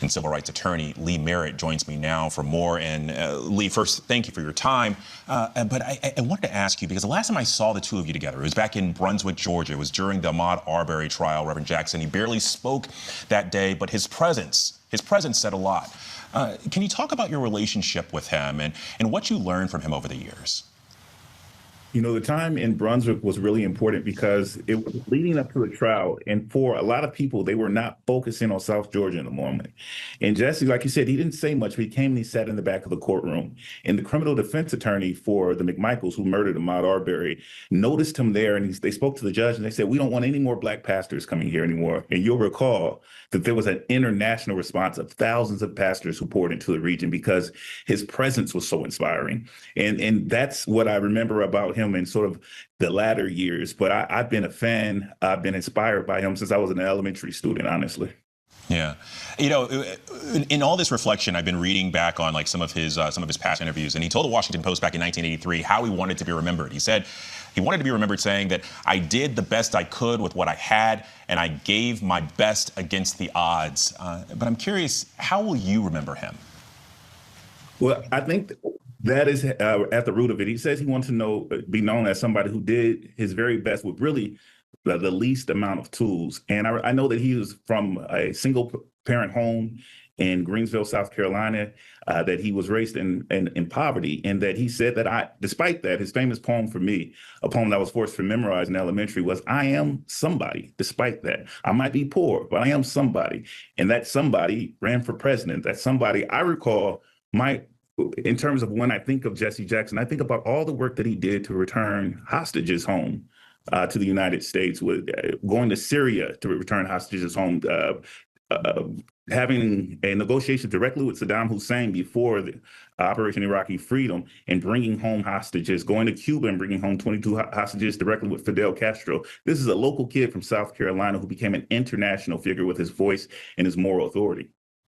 and civil rights attorney Lee Merritt joins me now for more. And Lee, first, thank you for your time. But I wanted to ask you, because the last time I saw the two of you together, it was back in Brunswick, Georgia. It was during the Ahmaud Arbery trial. Reverend Jackson, he barely spoke that day, but his presence said a lot. Can you talk about your relationship with him and what you learned from him over the years? You know, the time in Brunswick was really important because it was leading up to the trial. And for a lot of people, they were not focusing on South Georgia in the moment. And Jesse, like you said, he didn't say much, but he came and he sat in the back of the courtroom. And the criminal defense attorney for the McMichaels, who murdered Ahmaud Arbery, noticed him there. And they spoke to the judge and they said, "We don't want any more black pastors coming here anymore." And you'll recall that there was an international response of thousands of pastors who poured into the region because his presence was so inspiring. And that's what I remember about him in sort of the latter years. But I've been a fan. I've been inspired by him since I was an elementary student, honestly. Yeah. You know, in all this reflection, I've been reading back on like some of his past interviews, and he told the Washington Post back in 1983 how he wanted to be remembered. He said he wanted to be remembered saying that I did the best I could with what I had, and I gave my best against the odds. But I'm curious, how will you remember him? Well, I think that is at the root of it. He says he wants to be known as somebody who did his very best with really the least amount of tools. And I know that he was from a single parent home in Greensville, South Carolina, that he was raised in poverty, and that he said that despite that, his famous poem for me, a poem that I was forced to memorize in elementary, was, "I am somebody, despite that. I might be poor, but I am somebody." And that somebody ran for president. That somebody, I recall, in terms of when I think of Jesse Jackson, I think about all the work that he did to return hostages home to the United States, with going to Syria to return hostages home, having a negotiation directly with Saddam Hussein before the Operation Iraqi Freedom, and bringing home hostages, going to Cuba and bringing home 22 hostages directly with Fidel Castro. This is a local kid from South Carolina who became an international figure with his voice and his moral authority.